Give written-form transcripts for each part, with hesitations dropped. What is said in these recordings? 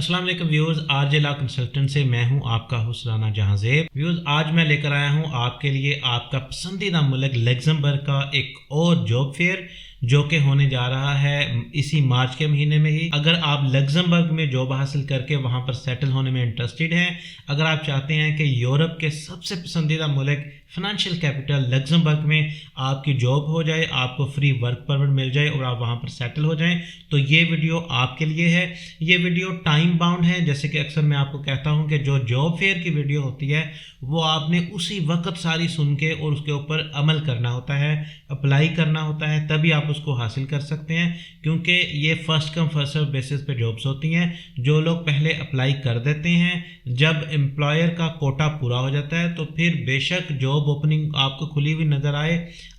अस्सलाम वालेकुम viewers, RJ law consultant से मैं हूं आपका होस्ट राना जहांजेब। व्यूअर्स, आज मैं लेकर आया हूं आपके लिए आपका पसंदीदा मुल्क लग्जमबर्ग का एक और जॉब फेयर जो कि होने जा रहा है इसी मार्च के महीने में ही। अगर आप लग्जमबर्ग में जॉब हासिल करके वहां पर सेटल होने में इंटरेस्टेड हैं, अगर आप चाहते हैं कि यूरोप के सबसे पसंदीदा मुल्क फाइनेंशियल कैपिटल लग्जमबर्ग में आपकी जॉब हो जाए, आपको फ्री वर्क परमिट मिल जाए और आप वहां पर सेटल हो जाएं, तो ये वीडियो आपके लिए है। ये वीडियो टाइम बाउंड है। जैसे कि अक्सर मैं आपको कहता हूं कि जो जॉब फेयर की वीडियो होती है वो आपने उसी वक्त सारी सुन के और उसके ऊपर अमल करना होता है, अप्लाई करना होता है, तभी आप उसको हासिल कर सकते हैं। क्योंकि ये first come first serve basis पे जॉब्स होती हैं। जो लोग पहले अप्लाई कर देते हैं, जब एम्प्लॉयर का कोटा पूरा हो जाता है तो फिर बेशक जॉब ओपनिंग आपको खुली हुई नज़र आए,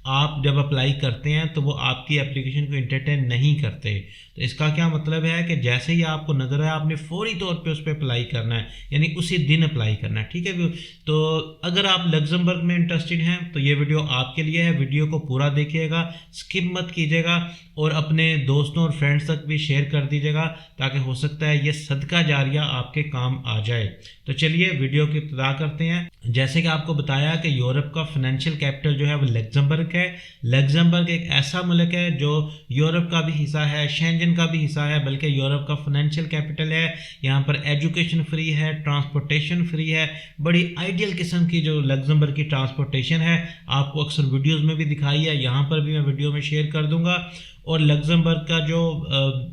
आप जब अप्लाई करते हैं तो वो आपकी एप्लीकेशन को इंटरटेन नहीं करते। तो इसका क्या मतलब है कि जैसे ही आपको नज़र आया आपने फौरी तौर पे उस पर अप्लाई करना है, यानी उसी दिन अप्लाई करना है। ठीक है। तो अगर आप लग्जमबर्ग में इंटरेस्टेड हैं तो ये वीडियो आपके लिए है। वीडियो को पूरा देखिएगा, स्किप मत कीजिएगा और अपने दोस्तों और फ्रेंड्स तक भी शेयर कर दीजिएगा, ताकि हो सकता है ये सदका जारिया आपके काम आ जाए। तो चलिए वीडियो की इब्तिदा करते हैं। जैसे कि आपको बताया कि यूरोप का फाइनेंशियल कैपिटल जो है वो लग्जमबर्ग है। लग्जमबर्ग एक ऐसा मुल्क है जो यूरोप का भी हिस्सा है, शेंजन का भी हिस्सा है, बल्कि यूरोप का फाइनेंशियल कैपिटल है। यहाँ पर एजुकेशन फ्री है, ट्रांसपोर्टेशन फ्री है। बड़ी आइडियल किस्म की जो लग्जमबर्ग की ट्रांसपोर्टेशन है, आपको अक्सर वीडियोस में भी दिखाई है, यहाँ पर भी मैं वीडियो में शेयर कर दूंगा। और लग्जमबर्ग का जो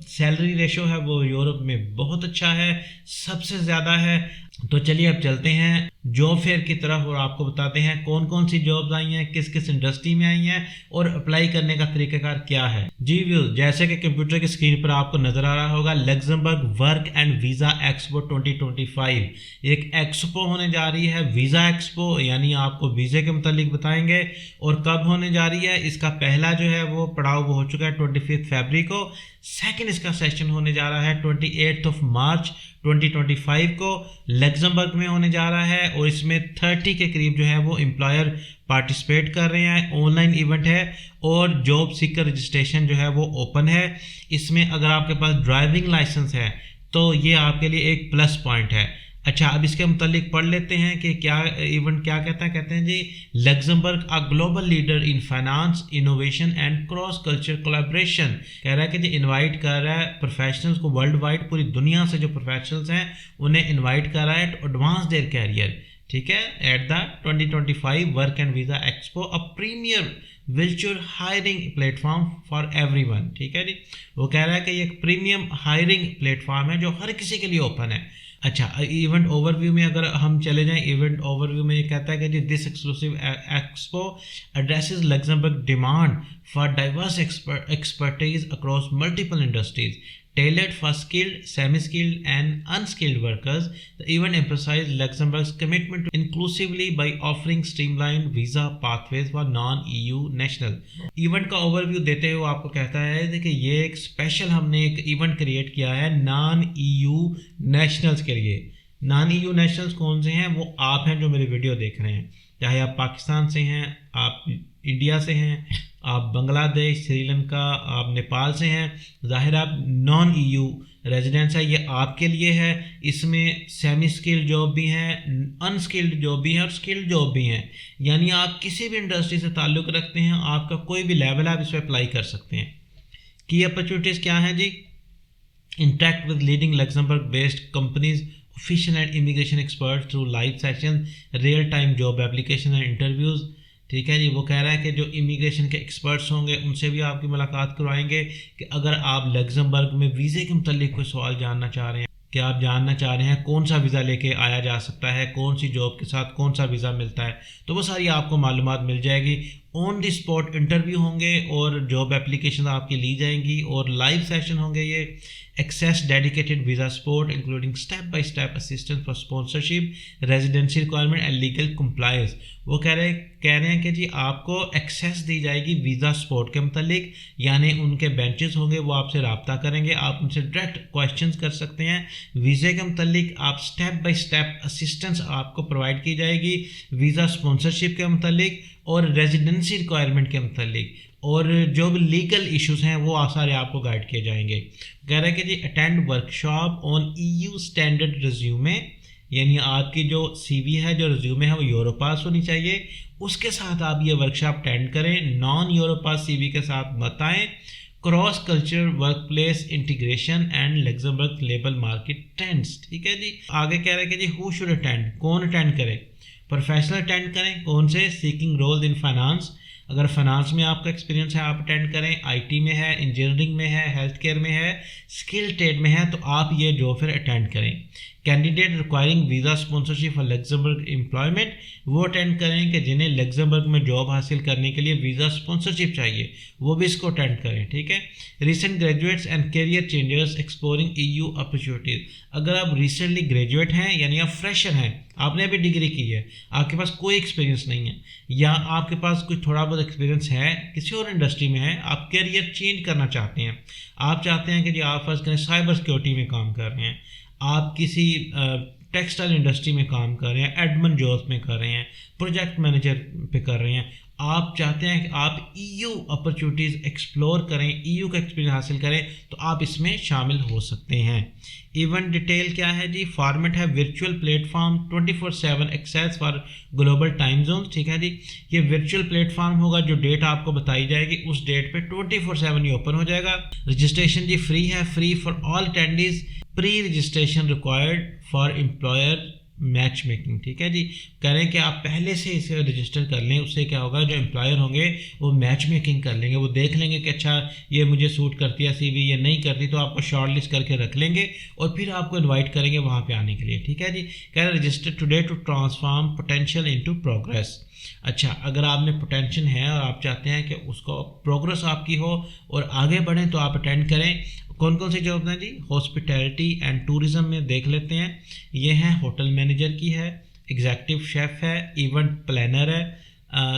सैलरी रेशो है वो यूरोप में बहुत अच्छा है, सबसे ज़्यादा है। तो चलिए अब चलते हैं जॉब फेयर की तरफ और आपको बताते हैं कौन कौन सी जॉब्स आई हैं, किस किस इंडस्ट्री में आई हैं और अप्लाई करने का तरीकाकार क्या है। जी व्यूअर्स, जैसे कि कंप्यूटर की स्क्रीन पर आपको नजर आ रहा होगा, Luxembourg work and visa expo 2025 एक एक्सपो होने जा रही है। वीज़ा एक्सपो यानी आपको वीज़े के मुतालिक बताएंगे और कब होने जा रही है। इसका पहला जो है वो पड़ाव वो हो चुका है 25 फरवरी को। सेकंड इसका सेशन होने जा रहा है 28 मार्च 2025 को लग्जमबर्ग में होने जा रहा है और इसमें 30 के करीब जो है वो एम्प्लॉयर पार्टिसिपेट कर रहे हैं। ऑनलाइन इवेंट है और जॉब सीकर रजिस्ट्रेशन जो है वो ओपन है। इसमें अगर आपके पास ड्राइविंग लाइसेंस है तो ये आपके लिए एक प्लस पॉइंट है। अच्छा, अब इसके मुतालिक पढ़ लेते हैं कि क्या इवेंट क्या कहता है। कहते हैं जी, Luxembourg a global leader in finance, innovation and cross culture collaboration. कह रहा है कि जी इनवाइट कर रहा है प्रोफेशनल्स को वर्ल्ड वाइड, पूरी दुनिया से जो प्रोफेशनल्स हैं उन्हें इनवाइट कर रहा है टू एडवांस देयर कैरियर। ठीक है, at the 2025 work and visa expo a premier virtual hiring platform for everyone. ठीक है जी, वो कह रहा है कि ये एक प्रीमियम हायरिंग प्लेटफॉर्म है जो हर किसी के लिए ओपन है। अच्छा, इवेंट ओवरव्यू में अगर हम चले जाएं, इवेंट ओवरव्यू में ये कहता है कि जी this exclusive expo addresses Luxembourg demand for diverse expertise across multiple industries tailored for skilled, semi-skilled and unskilled workers. The event emphasized Luxembourg's commitment to inclusively by offering streamlined visa pathways for non-EU national. Event का overview देते हुए आपको कहता है कि ये एक special हमने एक इवेंट क्रिएट किया है नॉन EU नेशनल्स के लिए। नॉन EU नेशनल्स कौन से हैं? वो आप हैं जो मेरी वीडियो देख रहे हैं, चाहे आप पाकिस्तान से हैं, आप इंडिया से हैं, आप बांग्लादेश, श्रीलंका, आप नेपाल से हैं, ज़ाहिर आप नॉन EU रेजिडेंट्स है, ये आपके लिए है। इसमें सेमी स्किल्ड जॉब भी हैं, अनस्किल्ड जॉब भी हैं और स्किल्ड जॉब भी हैं। यानी आप किसी भी इंडस्ट्री से ताल्लुक़ रखते हैं, आपका कोई भी लेवल आप इस पर अप्लाई कर सकते हैं। की अपॉर्चुनिटीज़ क्या हैं जी? Interact with leading Luxembourg based companies, official and immigration expert through live session, real time job application and interviews. ठीक है जी, वो कह रहा है कि जो इमिग्रेशन के एक्सपर्ट्स होंगे उनसे भी आपकी मुलाकात करवाएंगे कि अगर आप लग्जमबर्ग में वीज़े के मुतालिक कोई सवाल जानना चाह रहे हैं, कि आप जानना चाह रहे हैं कौन सा वीज़ा लेके आया जा सकता है, कौन सी जॉब के साथ कौन सा वीज़ा मिलता है, तो वो सारी आपको मालूमात मिल जाएगी। ऑन द स्पॉट इंटरव्यू होंगे और जॉब एप्लीकेशन आपकी ली जाएंगी और लाइव सेशन होंगे। ये access dedicated visa support including step by step assistance for sponsorship, residency requirement and legal compliance. वो कह रहे हैं कि जी आपको एक्सेस दी जाएगी वीज़ा सपोर्ट के मुतालिक, यानी उनके बेंचेस होंगे, वो आपसे रब्ता करेंगे, आप उनसे डायरेक्ट क्वेश्चंस कर सकते हैं वीज़े के मुतालिक। आप स्टेप बाय स्टेप असिस्टेंस आपको प्रोवाइड की जाएगी वीज़ा स्पॉन्सरशिप के मुतालिक और रेजिडेंसी रिक्वायरमेंट के मुतालिक। और जो भी लीगल इश्यूज हैं वो सारे आपको गाइड किए जाएंगे। कह रहा है कि जी attend workshop on EU standard resume, यानी आपकी जो CV है, जो रिज्यूमे है वो यूरोपास होनी चाहिए, उसके साथ आप ये वर्कशॉप अटेंड करें। नॉन यूरोपास CV के साथ बताएं। Cross culture work place integration and Luxembourg labour market trends. ठीक है जी। आगे कह रहे हैं कि जी हु शुड अटेंड, कौन अटेंड करे। प्रोफेशनल अटेंड करें, कौन से, सीकिंग रोल इन फाइनेंस, अगर फाइनेंस में आपका एक्सपीरियंस है आप अटेंड करें, IT में है, इंजीनियरिंग में है, हेल्थ केयर में है, स्किल ट्रेड में है, तो आप ये जो फिर अटेंड करें। Candidate requiring visa sponsorship for Luxembourg employment, वो अटेंड करें कि जिन्हें लग्जमबर्ग में जॉब हासिल करने के लिए वीज़ा स्पॉन्सरशिप चाहिए, वो भी इसको अटेंड करें। ठीक है। Recent graduates and career changers exploring EU opportunities, अगर आप रिसेंटली ग्रेजुएट हैं यानी आप फ्रेशर हैं, आपने अभी डिग्री की है, आपके पास कोई एक्सपीरियंस नहीं है, या आपके पास कुछ थोड़ा बहुत एक्सपीरियंस है, किसी और इंडस्ट्री में है, आप करियर चेंज करना चाहते हैं, आप चाहते हैं कि जी आप फर्स्ट करें साइबर सिक्योरिटी में काम कर रहे हैं, आप किसी टेक्सटाइल इंडस्ट्री में काम कर रहे हैं, एडमिन जॉब्स में कर रहे हैं, प्रोजेक्ट मैनेजर पे कर रहे हैं, आप चाहते हैं कि आप EU अपॉर्चुनिटीज़ एक्सप्लोर करें, EU का एक्सपीरियंस हासिल करें, तो आप इसमें शामिल हो सकते हैं। इवेंट डिटेल क्या है जी, फॉर्मेट है virtual platform 24/7 access for global time zone. ठीक है जी। ये वर्चुअल प्लेटफॉर्म होगा, जो डेट आपको बताई जाएगी उस डेट पे 24/7 ये ओपन हो जाएगा। रजिस्ट्रेशन जी फ्री है, free for all attendees, pre registration required for employer match making. ठीक है जी। कह रहे हैं कि आप पहले से इसे रजिस्टर कर लें, उससे क्या होगा, जो एम्प्लॉयर होंगे वो मैच मेकिंग कर लेंगे, वो देख लेंगे कि अच्छा ये मुझे सूट करती है CV, ये नहीं करती, तो आपको शॉर्ट लिस्ट करके रख लेंगे और फिर आपको इनवाइट करेंगे वहाँ पे आने के लिए। ठीक है जी। कह रहे हैं register today to transform potential into progress. अच्छा, अगर आप में पोटेंशियल है और आप चाहते हैं कि उसको प्रोग्रेस आपकी हो और आगे बढ़ें, तो आप अटेंड करें। कौन कौन सी जॉब हैं जी, हॉस्पिटैलिटी एंड टूरिज्म में देख लेते हैं। ये है होटल मैनेजर की है, एग्जीक्यूटिव शेफ है, इवेंट प्लानर है,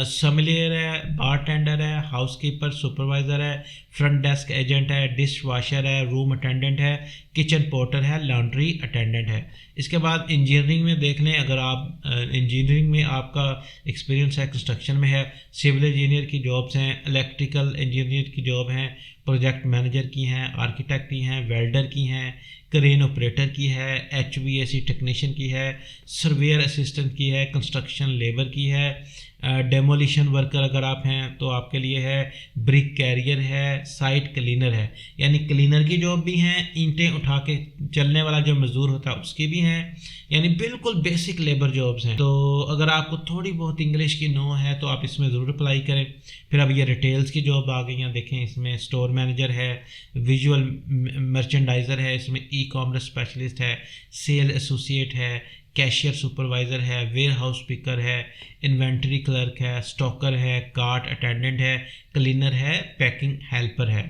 समलियर है, बारटेंडर है, हाउसकीपर, सुपरवाइज़र है, फ्रंट डेस्क एजेंट है, डिश वॉशर है, रूम अटेंडेंट है, किचन पोर्टर है, लॉन्ड्री अटेंडेंट है। इसके बाद इंजीनियरिंग में देख लें, अगर आप इंजीनियरिंग में आपका एक्सपीरियंस है, कंस्ट्रक्शन में है, सिविल इंजीनियर की जॉब्स हैं, इलेक्ट्रिकल इंजीनियर की जॉब हैं, प्रोजेक्ट मैनेजर की हैं, आर्किटेक्ट की हैं, वेल्डर की हैं, क्रेन ऑपरेटर की है, HVAC टेक्नीशियन की है, सर्वेयर असिस्टेंट की है, कंस्ट्रक्शन लेबर की है, डेमोलिशन वर्कर अगर आप हैं तो आपके लिए है, ब्रिक कैरियर है, साइट क्लीनर है, यानी क्लीनर की जॉब भी हैं, ईंटें उठा के चलने वाला जो मजदूर होता है उसकी भी हैं, यानी बिल्कुल बेसिक लेबर जॉब्स हैं। तो अगर आपको थोड़ी बहुत इंग्लिश की नो है तो आप इसमें ज़रूर अप्लाई करें। फिर अब ये रिटेल्स की जॉब आ गई हैं, देखें इसमें स्टोर मैनेजर है, विजुअल मर्चेंडाइज़र है, इसमें ई-कॉमर्स स्पेशलिस्ट है, सेल एसोसिएट है, कैशियर सुपरवाइज़र है, वेयर हाउस पिकर है, इन्वेंट्री क्लर्क है, स्टॉकर है, कार्ट अटेंडेंट है, क्लीनर है, पैकिंग हेल्पर है।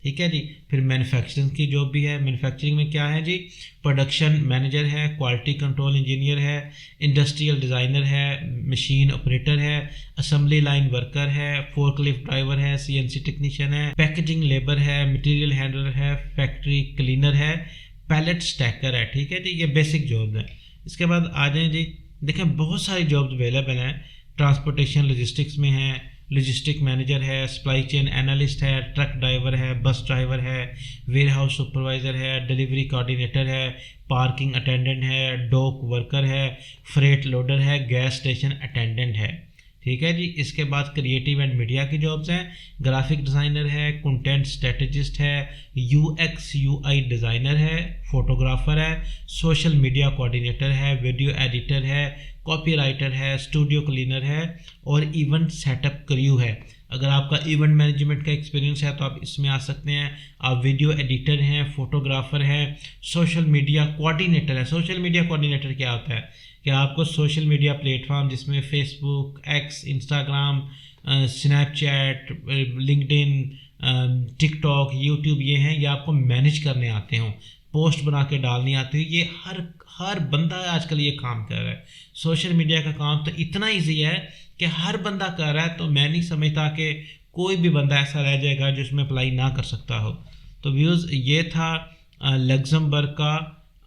ठीक है जी। फिर मैन्युफैक्चरिंग की जॉब भी है। मैन्युफैक्चरिंग में क्या है जी, प्रोडक्शन मैनेजर है, क्वालिटी कंट्रोल इंजीनियर है, इंडस्ट्रियल डिज़ाइनर है, मशीन ऑपरेटर है, असेंबली लाइन वर्कर है, फोर्कलिफ्ट ड्राइवर है, CNC टेक्नीशियन है, पैकेजिंग लेबर है, मटेरियल हैंडलर है, फैक्ट्री क्लीनर है, पैलेट स्टैकर है। ठीक है जी। ये बेसिक जॉब है। इसके बाद आ जाएँ जी, देखें बहुत सारी जॉब्स अवेलेबल हैं। ट्रांसपोर्टेशन लॉजिस्टिक्स में है, लॉजिस्टिक मैनेजर है, सप्लाई चेन एनालिस्ट है, ट्रक ड्राइवर है, बस ड्राइवर है, वेयर हाउस सुपरवाइज़र है, डिलीवरी कोऑर्डिनेटर है, पार्किंग अटेंडेंट है, डॉक वर्कर है, फ्रेट लोडर है, गैस स्टेशन अटेंडेंट है। ठीक है जी। इसके बाद क्रिएटिव एंड मीडिया की जॉब्स हैं, ग्राफिक डिज़ाइनर है, कंटेंट स्ट्रेटजिस्ट है, UX UI डिज़ाइनर है, फोटोग्राफर है, सोशल मीडिया कोऑर्डिनेटर है, वीडियो एडिटर है, कॉपीराइटर है, स्टूडियो क्लीनर है और इवेंट सेटअप क्रू है। अगर आपका इवेंट मैनेजमेंट का एक्सपीरियंस है तो आप इसमें आ सकते हैं। आप वीडियो एडिटर हैं, फोटोग्राफर हैं, सोशल मीडिया कोऑर्डिनेटर है। सोशल मीडिया कोऑर्डिनेटर क्या होता है कि आपको सोशल मीडिया प्लेटफॉर्म जिसमें Facebook, X, Instagram, Snapchat, LinkedIn, TikTok, YouTube, ये हैं, ये आपको मैनेज करने आते हों, पोस्ट बना के डालनी आती है। ये हर बंदा आजकल ये काम कर रहा है। सोशल मीडिया का काम तो इतना ईजी है कि हर बंदा कर रहा है, तो मैं नहीं समझता कि कोई भी बंदा ऐसा रह जाएगा जो इसमें अप्लाई ना कर सकता हो। तो व्यूज़ ये था लग्जमबर्ग का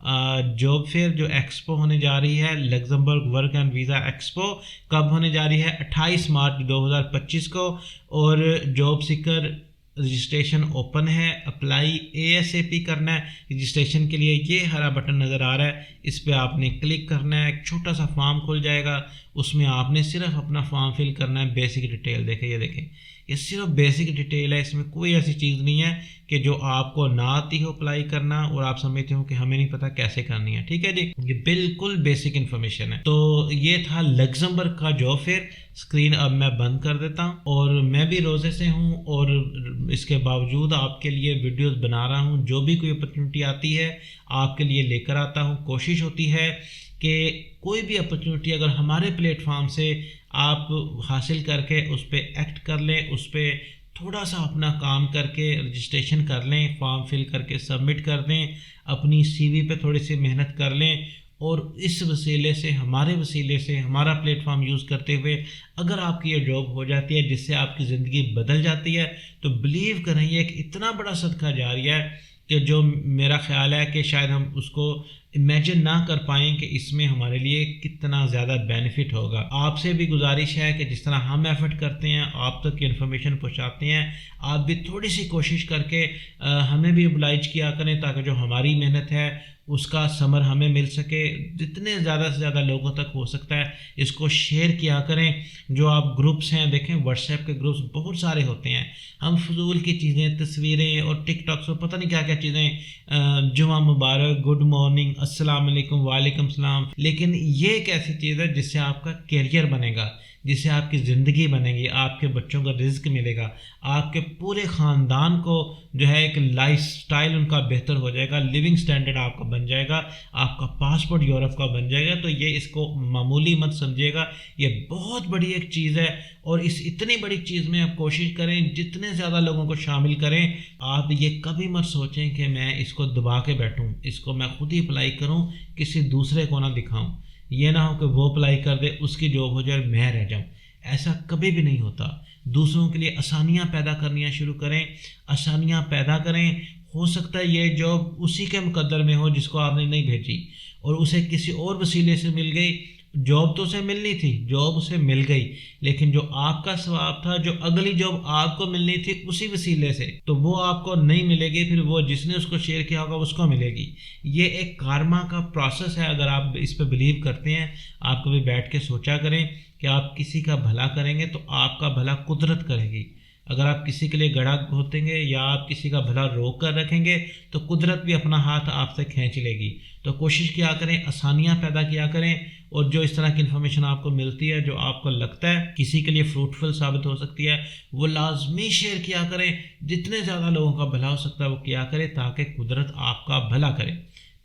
जॉब फेयर जो एक्सपो होने जा रही है, Luxembourg work and visa expo, कब होने जा रही है? 28 मार्च 2025 को। और जॉब सीकर रजिस्ट्रेशन ओपन है, अप्लाई ASAP करना है रजिस्ट्रेशन के लिए। ये हरा बटन नज़र आ रहा है, इस पर आपने क्लिक करना है, एक छोटा सा फॉर्म खुल जाएगा, उसमें आपने सिर्फ अपना फॉर्म फिल करना है। बेसिक डिटेल देखें, ये देखें, ये सिर्फ बेसिक डिटेल है, इसमें कोई ऐसी चीज़ नहीं है कि जो आपको ना आती हो अप्लाई करना और आप समझते हो कि हमें नहीं पता कैसे करनी है। ठीक है जी, ये बिल्कुल बेसिक इन्फॉर्मेशन है। तो ये था लग्जमबर्ग का जॉब फेयर। स्क्रीन अब मैं बंद कर देता हूँ। और मैं भी रोज़े से हूँ और इसके बावजूद आपके लिए वीडियोस बना रहा हूँ। जो भी कोई अपॉर्चुनिटी आती है आपके लिए लेकर आता हूँ। कोशिश होती है कि कोई भी अपॉर्चुनिटी अगर हमारे प्लेटफॉर्म से आप हासिल करके उस पर एक्ट कर लें, उस पर थोड़ा सा अपना काम करके रजिस्ट्रेशन कर लें, फॉर्म फिल करके सबमिट कर दें, अपनी CV पे थोड़ी सी मेहनत कर लें, और इस वसीले से, हमारे वसीले से, हमारा प्लेटफॉर्म यूज़ करते हुए अगर आपकी ये जॉब हो जाती है जिससे आपकी ज़िंदगी बदल जाती है, तो बिलीव करें ये एक इतना बड़ा सदका जारिया है कि जो मेरा ख्याल है कि शायद हम उसको इमेजिन ना कर पाएँ कि इसमें हमारे लिए कितना ज़्यादा बेनिफिट होगा। आपसे भी गुजारिश है कि जिस तरह हम एफर्ट करते हैं, आप तक इन्फॉर्मेशन पहुंचाते हैं, आप भी थोड़ी सी कोशिश करके हमें भी ओबलाइज किया करें, ताकि जो हमारी मेहनत है उसका समर हमें मिल सके। जितने ज़्यादा से ज़्यादा लोगों तक हो सकता है इसको शेयर किया करें। जो आप ग्रुप्स हैं, देखें व्हाट्सएप के ग्रुप्स बहुत सारे होते हैं। हम फजूल की चीज़ें, तस्वीरें और टिकटॉक से पता नहीं क्या क्या चीज़ें, जुमा मुबारक, गुड मॉर्निंग, अस्सलाम वालेकुम, वालेकुम सलाम, लेकिन ये एक ऐसी चीज़ है जिससे आपका कैरियर बनेगा, जिससे आपकी ज़िंदगी बनेगी, आपके बच्चों का रिज़्क मिलेगा, आपके पूरे ख़ानदान को जो है एक लाइफस्टाइल उनका बेहतर हो जाएगा, लिविंग स्टैंडर्ड आपका बन जाएगा, आपका पासपोर्ट यूरोप का बन जाएगा। तो ये इसको मामूली मत समझिएगा, ये बहुत बड़ी एक चीज़ है। और इस इतनी बड़ी चीज़ में आप कोशिश करें जितने ज़्यादा लोगों को शामिल करें। आप ये कभी मत सोचें कि मैं इसको दबा के बैठूँ, इसको मैं खुद ही अप्लाई करूँ, किसी दूसरे को ना दिखाऊँ। ये ना हो कि वो अप्लाई कर दे, उसकी जॉब हो जाए, मैं रह जाऊं। ऐसा कभी भी नहीं होता। दूसरों के लिए आसानियां पैदा करनियां शुरू करें, आसानियां पैदा करें। हो सकता है ये जॉब उसी के मुकद्दर में हो जिसको आपने नहीं भेजी, और उसे किसी और वसीले से मिल गई। जॉब तो उसे मिलनी थी, जॉब उसे मिल गई, लेकिन जो आपका सवाब था, जो अगली जॉब आपको मिलनी थी उसी वसीले से, तो वो आपको नहीं मिलेगी। फिर वो जिसने उसको शेयर किया होगा उसको मिलेगी। ये एक कारमा का प्रोसेस है। अगर आप इस पर बिलीव करते हैं, आप कभी बैठ के सोचा करें कि आप किसी का भला करेंगे तो आपका भला कुदरत करेगी। अगर आप किसी के लिए गड़ा घोटेंगे या आप किसी का भला रोक कर रखेंगे तो कुदरत भी अपना हाथ आपसे खींच लेगी। तो कोशिश किया करें, आसानियां पैदा किया करें, और जो इस तरह की इन्फॉर्मेशन आपको मिलती है, जो आपको लगता है किसी के लिए फ्रूटफुल साबित हो सकती है, वो लाजमी शेयर किया करें। जितने ज़्यादा लोगों का भला हो सकता है वो किया करें, ताकि कुदरत आपका भला करे।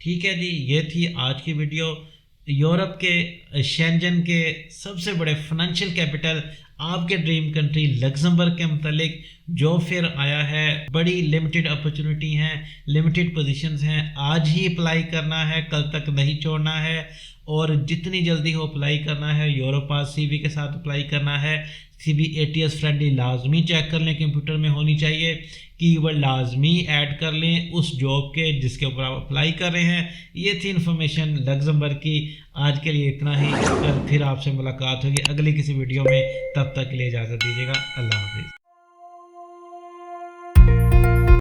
ठीक है जी, ये थी आज की वीडियो। यूरोप के शेंजन के सबसे बड़े फाइनेंशियल कैपिटल, आपके ड्रीम कंट्री लग्जमबर्ग के मुतालिक जॉब फेयर आया है। बड़ी लिमिटेड अपॉर्चुनिटी हैं, लिमिटेड पोजीशंस हैं। आज ही अप्लाई करना है, कल तक नहीं छोड़ना है, और जितनी जल्दी हो अप्लाई करना है। यूरोपास CV के साथ अप्लाई करना है। CV ATS फ्रेंडली लाजमी चेक कर लें, कंप्यूटर में होनी चाहिए। कीवर्ड लाजमी ऐड कर लें उस जॉब के जिसके ऊपर आप अप्लाई कर रहे हैं। ये थी इन्फॉर्मेशन लग्जमबर्ग की। आज के लिए इतना ही। फिर आपसे मुलाकात होगी अगली किसी वीडियो में। तब तक के लिए इजाज़त दीजिएगा। अल्लाह हाफिज़।